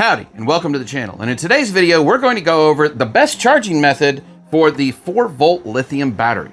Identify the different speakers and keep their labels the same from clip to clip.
Speaker 1: Howdy, and welcome to the channel. And in today's video, we're going to go over the best charging method for the 4-volt lithium battery.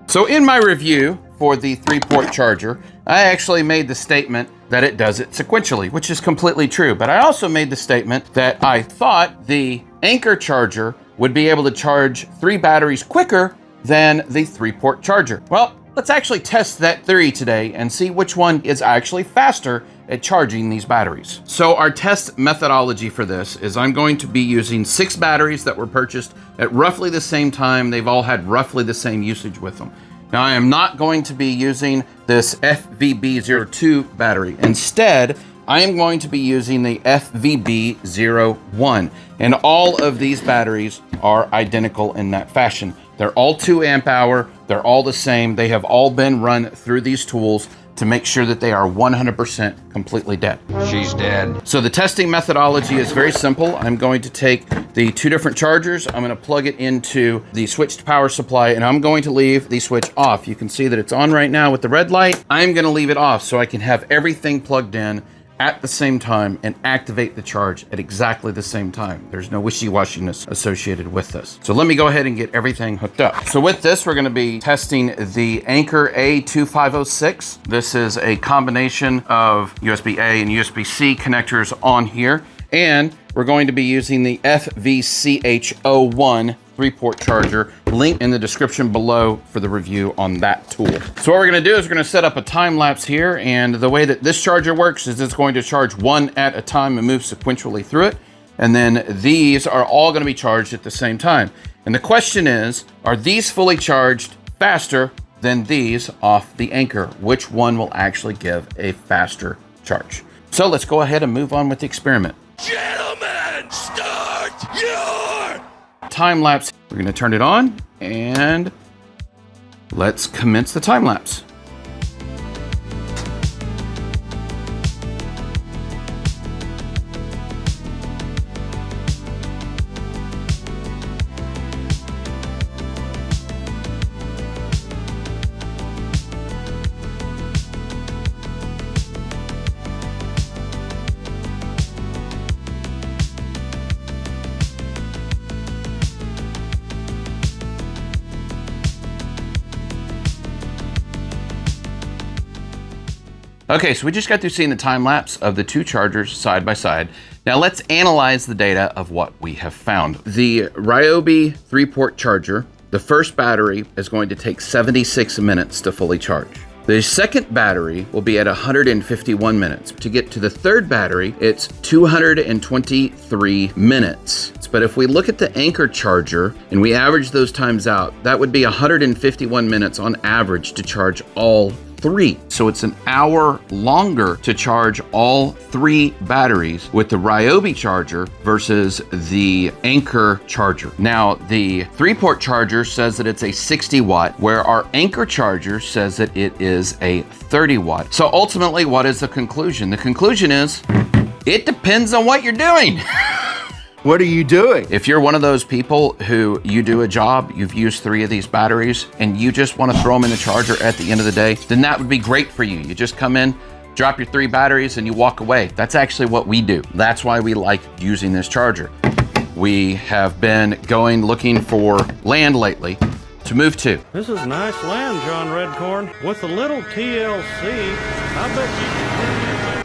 Speaker 1: So in my review for the 3-port charger, I actually made the statement that it does it sequentially, which is completely true. But I also made the statement that I thought the Anker charger would be able to charge 3 batteries quicker than the 3-port charger. Well, let's actually test that theory today and see which one is actually faster at charging these batteries. So our test methodology for this is I'm going to be using 6 batteries that were purchased at roughly the same time. They've all had roughly the same usage with them. Now I am not going to be using this FVB02 battery. Instead, I am going to be using the FVB01. And all of these batteries are identical in that fashion. They're all 2 amp hour. They're all the same. They have all been run through these tools to make sure that they are 100% completely dead.
Speaker 2: She's dead.
Speaker 1: So the testing methodology is very simple. I'm going to take the 2 different chargers. I'm going to plug it into the switched power supply, and I'm going to leave the switch off. You can see that it's on right now with the red light. I'm going to leave it off so I can have everything plugged in at the same time and activate the charge at exactly the same time. There's no wishy-washiness associated with this. So let me go ahead and get everything hooked up. So with this, we're gonna be testing the Anker A2506. This is a combination of USB-A and USB-C connectors on here. And we're going to be using the FVBC01 3-port charger, link in the description below for the review on that tool. So what we're gonna do is we're gonna set up a time lapse here, and the way that this charger works is it's going to charge 1 at a time and move sequentially through it. And then these are all gonna be charged at the same time. And the question is, are these fully charged faster than these off the Anker? Which one will actually give a faster charge? So let's go ahead and move on with the experiment.
Speaker 2: Gentlemen, start your
Speaker 1: time lapse. We're gonna turn it on and let's commence the time lapse. Okay, so we just got through seeing the time lapse of the 2 chargers side by side. Now let's analyze the data of what we have found. The Ryobi 3-port charger, the first battery is going to take 76 minutes to fully charge. The second battery will be at 151 minutes. To get to the third battery, it's 223 minutes. But if we look at the Anker charger and we average those times out, that would be 151 minutes on average to charge all 3. So it's an hour longer to charge all 3 batteries with the Ryobi charger versus the Anker charger. Now, the 3-port charger says that it's a 60 watt, where our Anker charger says that it is a 30 watt. So ultimately, what is the conclusion? The conclusion is, it depends on what you're doing.
Speaker 2: What are you doing?
Speaker 1: If you're one of those people who you do a job, you've used 3 of these batteries, and you just want to throw them in the charger at the end of the day, then that would be great for you. You just come in, drop your 3 batteries, and you walk away. That's actually what we do. That's why we like using this charger. We have been looking for land lately to move to.
Speaker 3: This is nice land, John Redcorn. With a little TLC, I bet you can.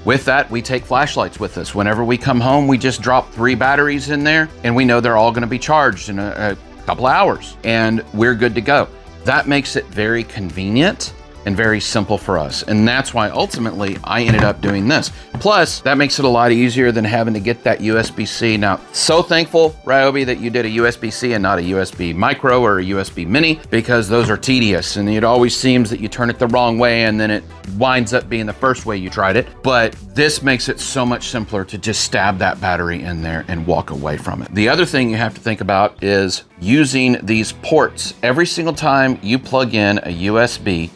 Speaker 1: With that, we take flashlights with us. Whenever we come home, we just drop 3 batteries in there, and we know they're all gonna be charged in a couple hours, and we're good to go. That makes it very convenient and very simple for us. And that's why ultimately I ended up doing this. Plus, that makes it a lot easier than having to get that USB-C. Now, so thankful, Ryobi, that you did a USB-C and not a USB micro or a USB mini, because those are tedious. And it always seems that you turn it the wrong way and then it winds up being the first way you tried it. But this makes it so much simpler to just stab that battery in there and walk away from it. The other thing you have to think about is using these ports. Every single time you plug in a USB,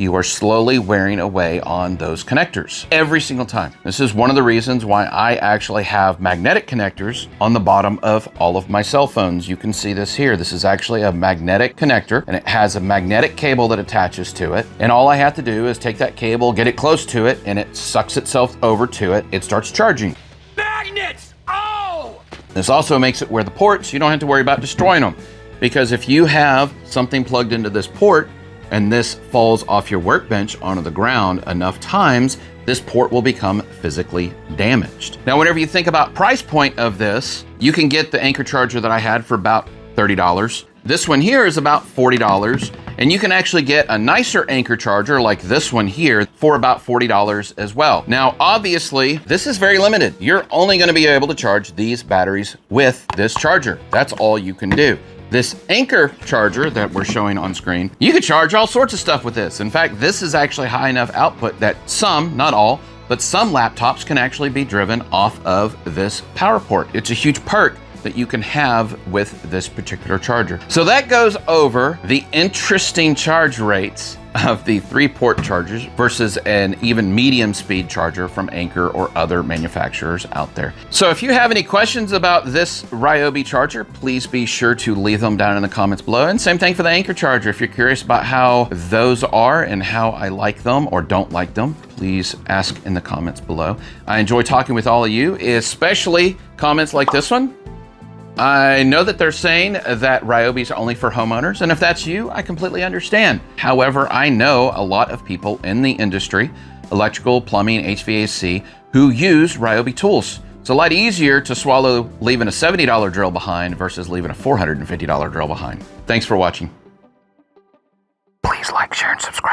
Speaker 1: you are slowly wearing away on those connectors every single time. This is one of the reasons why I actually have magnetic connectors on the bottom of all of my cell phones. You can see this here. This is actually a magnetic connector, and it has a magnetic cable that attaches to it. And all I have to do is take that cable, get it close to it, and it sucks itself over to it. It starts charging.
Speaker 2: Magnets! Oh!
Speaker 1: This also makes it where the ports, you don't have to worry about destroying them. Because if you have something plugged into this port and this falls off your workbench onto the ground enough times, this port will become physically damaged. Now, whenever you think about price point of this, you can get the Anker charger that I had for about $30. This one here is about $40, and you can actually get a nicer Anker charger like this one here for about $40 as well. Now, obviously, this is very limited. You're only gonna be able to charge these batteries with this charger. That's all you can do. This Anker charger that we're showing on screen, you could charge all sorts of stuff with this. In fact, this is actually high enough output that some, not all, but some laptops can actually be driven off of this power port. It's a huge perk that you can have with this particular charger. So that goes over the interesting charge rates of the 3-port chargers versus an even medium speed charger from Anker or other manufacturers out there. So if you have any questions about this Ryobi charger, please be sure to leave them down in the comments below. And same thing for the Anker charger. If you're curious about how those are and how I like them or don't like them, please ask in the comments below. I enjoy talking with all of you, especially comments like this one. I know that they're saying that Ryobi's are only for homeowners, and if that's you, I completely understand. However, I know a lot of people in the industry, electrical, plumbing, HVAC, who use Ryobi tools. It's a lot easier to swallow leaving a $70 drill behind versus leaving a $450 drill behind. Thanks for watching. Please like, share, and subscribe.